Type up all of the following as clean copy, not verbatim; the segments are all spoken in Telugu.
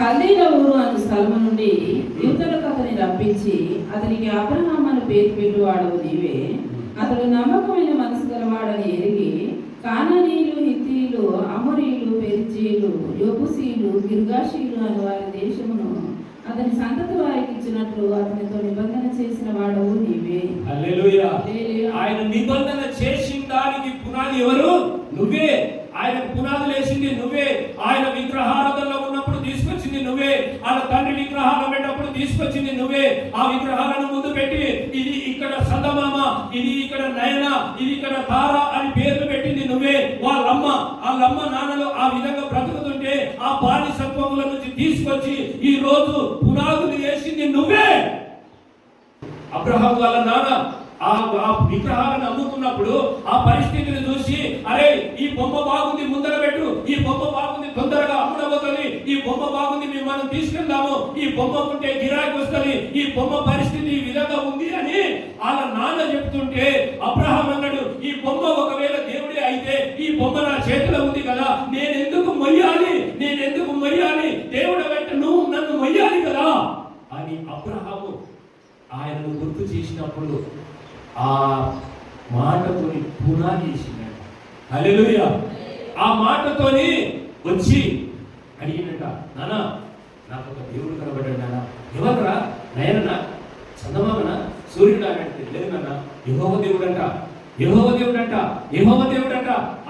కల్దీల ఊరు అను స్థలము నుండి యూదులకు అతని రప్పించి అతనికి అబ్రహాము అని పేరు పెట్టువాడవు నీవే. అతడు నమ్మకమైన మనసు గలవాడని ఎరిగి కానానీయులు, హిత్తీయులు, అమోరీయులు, పెరిజ్జీయులు, యెబూసీయులు, గిర్గాషీయులు అను వారి దేశమును అతని సంతతి వారికి ఇచ్చినట్లు అతనితో నిబంధన చేసిన వాడవు నీవే. హల్లెలూయా. ఆయన నిబంధన చేసిన దానికి పునాది ఎవరు? నువ్వే. ఆయన పునాదులు వేసింది నువ్వే. ఆయన విగ్రహారాధనలో ఉన్నప్పుడు తీసుకొచ్చింది నువ్వే. ఆయన తండ్రి విగ్రహాలు పెట్టినప్పుడు తీసుకొచ్చింది నువ్వే. ఆ విగ్రహాలను ముందు పెట్టి ఇది ఇక్కడ సందమామ, ఇది ఇక్కడ నయన, ఇది ఇక్కడ తార అని పేర్లు పెట్టింది నువ్వే. వాళ్ళమ్మ నాన్నలు ఆ విధంగా బ్రతుకుతుంటే ఆ బానిసత్వముల నుంచి తీసుకొచ్చి ఈ రోజు పునాదులు వేసింది నువ్వే. అబ్రహాము వాళ్ళ నాన్న ఆ విగ్రహాలను అమ్ముకున్నప్పుడు ఆ పరిస్థితిని చూసి, అరే ఈ బొమ్మ బాగుంది ముందర పెట్టు, ఈ బొమ్మ బాగుంది తొందరగా అమ్ముడబోతుంది, ఈ బొమ్మ బాగుంది మేము మనం తీసుకెళ్దాము, ఈ బొమ్మ ఉంటే గిరాకీ వస్తుంది, ఈ బొమ్మ పరిస్థితి ఈ విధంగా ఉంది అని వాళ్ళ నాన్న చెప్తుంటే అబ్రహాం అన్నాడు, ఈ బొమ్మ ఒకవేళ దేవుడే అయితే ఈ బొమ్మ నా చేతిలో ఉంది కదా, నేనెందుకు మొయ్యాలి, దేవుడు వెంట నువ్వు నన్ను మొయ్యాలి కదా అని అబ్రహాము ఆయనను గుర్తు చేసినప్పుడు ఆ మాటతోని పునాది చేసిందట. హల్లెలూయా. ఆ మాటతోని వచ్చి అడిగినట, నాన్న నాకు ఒక దేవుడు కనబడ్డాడు నాన్న. ఎవరురా? నయననా, చందమామనా, సూర్యుడా అంటే లేదు నాన్న, యెహోవా దేవుడంట.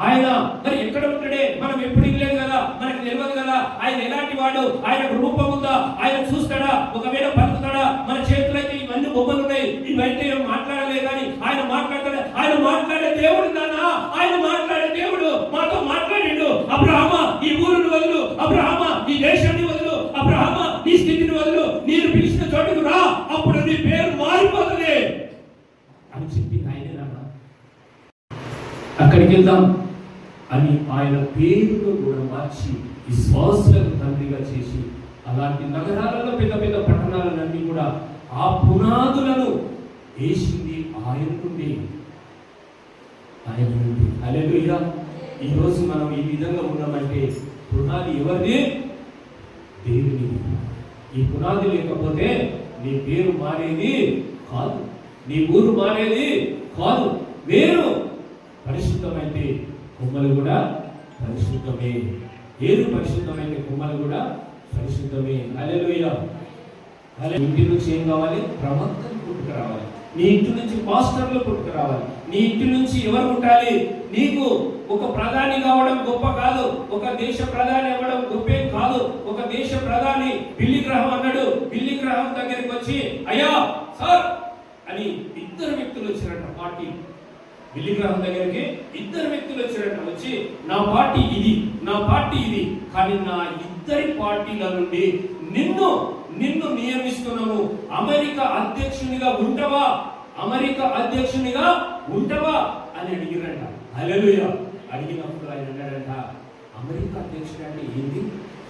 ఆయన మరి ఎక్కడ ఉంటాడే మనం ఎప్పుడు ఇవ్వలేదు కదా, మనకు తెలియదు కదా ఆయన ఎలాంటి వాడు, ఆయనకు రూపం ఉందా, ఆయన చూస్తాడా, ఒకవేళ పలుకుతాడా, మన చేతులు అయితే ఇవన్నీ బొమ్మలు ఉన్నాయి, ఇవైతే మాట్లాడలేదు కానీ ఆయన మాట్లాడతాడు. ఆయన మాట్లాడే దేవుడు నానా, ఆయన మాట్లాడే దేవుడు మాతో మాట్లాడిండు. అబ్రహామా ఈ ఊరును వదులు, అబ్రహామా ఈ దేశాన్ని వదులు, అబ్రహామా నీ స్థితిని వదులు, నేను పిలిచిన చోటుకు రా, అప్పుడు నీ పేరు మారిపోతుంది అని చెప్పి ఆయనే నాన్న అక్కడికి వెళ్దాం అని ఆయన పేరును కూడా మార్చి విశ్వాసులకు తండ్రిగా చేసి అలాంటి నగరాలలో పెద్ద పెద్ద పట్టణాలన్నీ కూడా ఆ పునాదులను వేసింది ఆయన నుండి. హల్లెలూయా. ఈరోజు మనం ఈ విధంగా ఉన్నామంటే పునాది ఎవరిది? దేవుని. ఈ పునాది లేకపోతే నీ పేరు మారేది కాదు, నీ ఊరు మారేది కాదు. వేరు పరిశుద్ధమైతే కొమ్మలు కూడా పరిశుద్ధమే. ఏరు పరిశుద్ధమైతే కొమ్మలు కూడా పరిశుద్ధమే. హల్లెలూయా. ఇంటి నుంచి ఏం కావాలి? ప్రవక్తలు పుట్టుకు రావాలి. నీ ఇంటి నుంచి పాస్టర్లు పుట్టుకు రావాలి. నీ ఇంటి నుంచి ఎవరు పుట్టాలి? నీకు ఒక ప్రధాని కావడం గొప్ప కాదు, ఒక దేశ ప్రధాని అవ్వడం గొప్పే కాదు. ఒక దేశ ప్రధాని బిల్లీ గ్రహం అన్నాడు. బిల్లీ గ్రహం దగ్గరికి వచ్చి అయ్యా సార్ అని ఇద్దరు వ్యక్తులు వచ్చినట్టు పార్టీ. బిల్లీ గ్రహం దగ్గరికి ఇద్దరు వ్యక్తులు వచ్చినట్టు వచ్చి నా పార్టీ ఇది, నా పార్టీ ఇది, కానీ నా ఇద్దరి పార్టీల నుండి నిన్ను నియమిస్తున్నాము, అమెరికా అధ్యక్షునిగా ఉంటావా, అమెరికా అధ్యక్షునిగా ఉంటావా అని అడిగిరంట. హల్లెలూయా. అడిగినప్పుడు ఆయన అన్నాడంట, అమెరికా అధ్యక్షుడు అంటే ఏంది?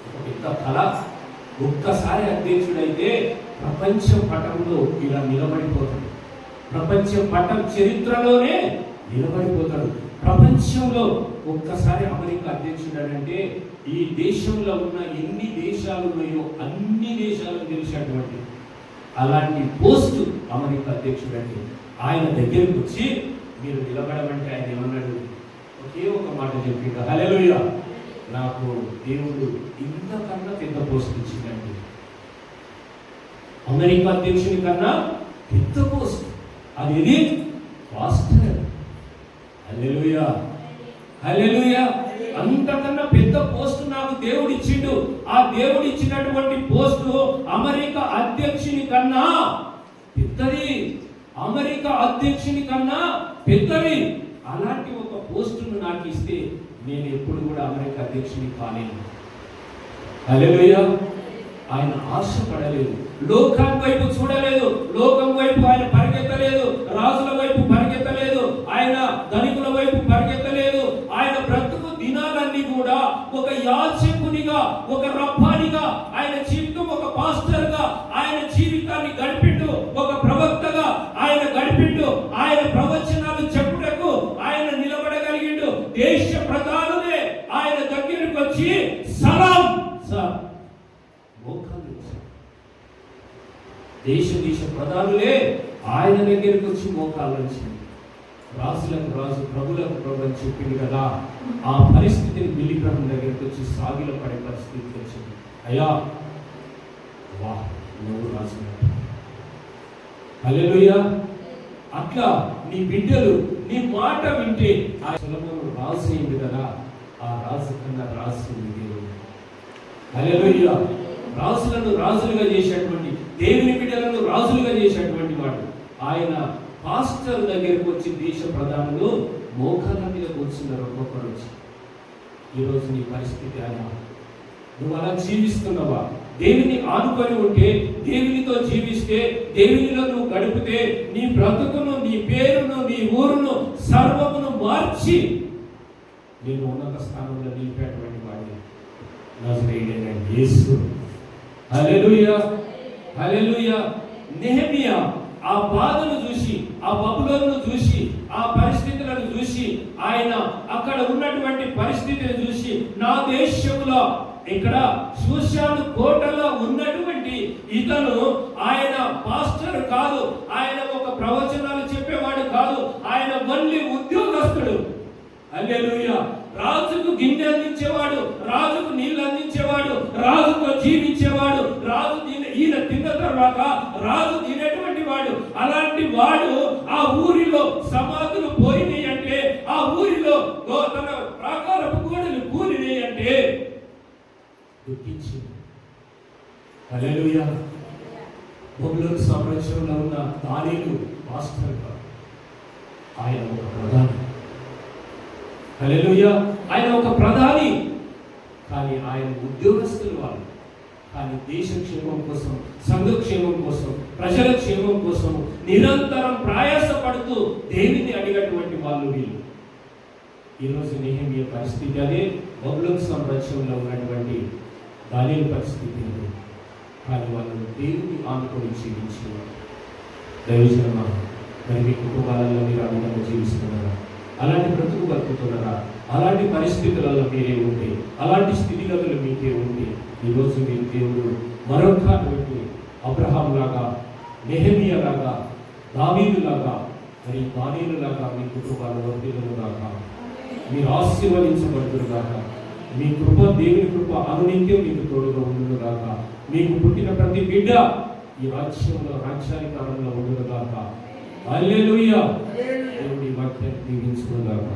ఒక పెద్ద కళ. ఒక్కసారి అధ్యక్షుడైతే ప్రపంచ పటంలో ఇలా నిలబడిపోతాడు, ప్రపంచ పటం చరిత్రలోనే నిలబడిపోతాడు. ప్రపంచంలో ఒక్కసారి అమెరికా అధ్యక్షుడంటే ఈ దేశంలో ఉన్న ఎన్ని దేశాలు ఉన్నాయో అన్ని దేశాలను తెలిసేటువంటి అలాంటి పోస్టు అమెరికా అధ్యక్షుడు అంటే. ఆయన దగ్గరికి వచ్చి మీరు నిలబడమంటే ఆయన ఏమన్నాడు? ఒకే ఒక మాట చెప్పిండు, హల్లెలూయా, నాకు దేవుడు ఇంతకన్నా పెద్ద పోస్ట్ ఇచ్చిందండి. అమెరికా అధ్యక్షుని కన్నా పెద్ద పోస్ట్ అది పాస్టర్. హల్లెలూయా, హల్లెలూయా. అంతకన్నా పెద్ద పోస్ట్ నాకు దేవుడు ఇచ్చిండు. ఆ దేవుడు ఇచ్చినటువంటి పోస్టు అమెరికా అధ్యక్షుని కన్నా పెద్దది, అమెరికా అధ్యక్షుని కన్నా పెద్దది. అలాంటి ఒక పోస్టును నాకు ఇస్తే నేను ఎప్పుడు కూడా అమెరికా అధ్యక్షుని కాలేను. హల్లెలూయా. ఆయన ఆశపడలేదు, లోకం వైపు చూడలేదు, లోకం వైపు ఆయన పరిగెత్తలేదు, రాజుల వైపు పరిగెత్తలేదు, ఆయన ధనికుల వైపు పరిగెత్తలేదు. ఆయన బ్రతుకు దినాలన్నీ కూడా ఒక యాజకునిగా, ఒక రబ్బానిగా ఆయన జీవితం, ఒక పాస్టర్గా ఆయన జీవితాన్ని గడిపిండు, ఒక ప్రవక్తగా ఆయన గడిపిండు. ఆయన ప్రవచనాలు చెప్పుటకు ఆయన నిలబడగలిగిండు. దేశ ప్రధానులే ఆయన దగ్గరకు వచ్చి సలాం సార్ మోకాళ్ళు వచ్చాయి. దేశ ప్రధానులే ఆయన దగ్గరికి వచ్చి మోకాళ్ళు వచ్చింది. రాజులకు రాజు, ప్రభులకు ప్రభు అని చెప్పింది కదా. ఆ పరిస్థితిని బిల్లి గ్రహం దగ్గరికి వచ్చి సాగిల పడే పరిస్థితికి వచ్చింది. అయ్యా, వా, నువ్వు రాజు. హల్లెలూయా. అట్లా నీ బిడ్డలు నీ మాట వింటే ఆ సొలొమోను రాజు అయింది కదా. ఆ రాజు కన్నా రాజు దేవుడు. హల్లెలూయా. రాజులను రాజులుగా చేసేటువంటి, దేవుని బిడ్డలను రాజులుగా చేసేటువంటి వాడు ఆయన. పాస్టర్ దగ్గరికి వచ్చి దేశ ప్రధానులు మోకాళ్ళ మీద కూర్చున్నారు ఒక్కొక్కరు వచ్చి. ఈరోజు నీ పరిస్థితి అలా, నువ్వు అలా జీవిస్తున్నావా? దేవుని ఆనుకొని ఉంటే, దేవునితో జీవిస్తే, దేవునిలో నువ్వు గడిపితే నీ బ్రతుకును, నీ పేరును, నీ ఊరును, సర్వమును మార్చి నేను ఉన్నత స్థానంలో నిలిపేటువంటి వాడిని నజరేయుడైన యేసు. హల్లెలూయా, హల్లెలూయా. నెహెమియా ఆ బాధను చూసి, ఆ బబులోనును చూసి, ఆ పరిస్థితులను చూసి, ఆయన అక్కడ ఉన్నటువంటి పరిస్థితిని చూసి, నా దేశంలో ఇక్కడ షూషాను కోటలో ఉన్నటువంటి ఇతను ఆయన పాస్టర్ కాదు, ఆయన ఒక ప్రవచనాలు చెప్పేవాడు కాదు, ఆయన మళ్ళీ ఉద్యోగస్తుడు. హల్లెలూయా. రాజుకు గిన్నె అందించేవాడు, రాజుకు నీళ్లు అందించేవాడు, రాజుతో జీవించేవాడు, రాజు ఈయన తిన్న తర్వాత రాజు తినేటువంటి వాడు. అలాంటి వాడు ఆ ఊరిలో సమాధులు పోయినాయి అంటే, ఆ ఊరిలో తన ప్రాకారపు గోడలు కూలినాయి అంటే దుఃఖించింది. హల్లెలూయా. బబులోను సామ్రాజ్యంలో ఉన్న దానియేలు పాస్టర్ కాదు, ఆయన ఒక ప్రధాని. హల్లెలూయా. ఆయన ఒక ప్రధాని, కానీ ఆయన ఉద్యోగస్తులు వాళ్ళు. కానీ దేశ క్షేమం కోసం, సంఘ క్షేమం కోసం, ప్రజల క్షేమం కోసం నిరంతరం ప్రయాసపడుతూ దేవుని అడిగేటువంటి వాళ్ళు వీళ్ళు. ఈరోజు నెహెమియా పరిస్థితి అదే, బబులోను సామ్రాజ్యంలో ఉన్నటువంటి దానియేలు పరిస్థితి అదే. కానీ వాళ్ళు దేవుని ఆనుకొని జీవించేవారు. దైవజనమా, మరి మీ కుటుంబాలలో మీరు ఆ విధంగా జీవిస్తున్నారా? అలాంటి బ్రతుకు బతుకుతున్నారా? అలాంటి పరిస్థితులలో మీరే ఉంటే, అలాంటి స్థితిగతులు మీకే ఉంటే, ఈరోజు మీరు దేవుడు మరొక అబ్రహాం లాగా, నెహెమియా లాగా, దావీదు లాగా, మరి దానియేలు లాగా మీ కుటుంబాల వర్ధిల్లును గాక. మీరు ఆశీర్వదించబడుతురు గాక. మీ కృప, దేవుని కృప అనునిత్యం మీకు తోడుగా ఉండును గాక. మీకు పుట్టిన ప్రతి బిడ్డ ఈ రాజ్యంలో, రాజ్యాధికారంలో ఉండును గాక. హల్లెలూయా. దేవుడి వాక్యాన్ని దీవించును గాక.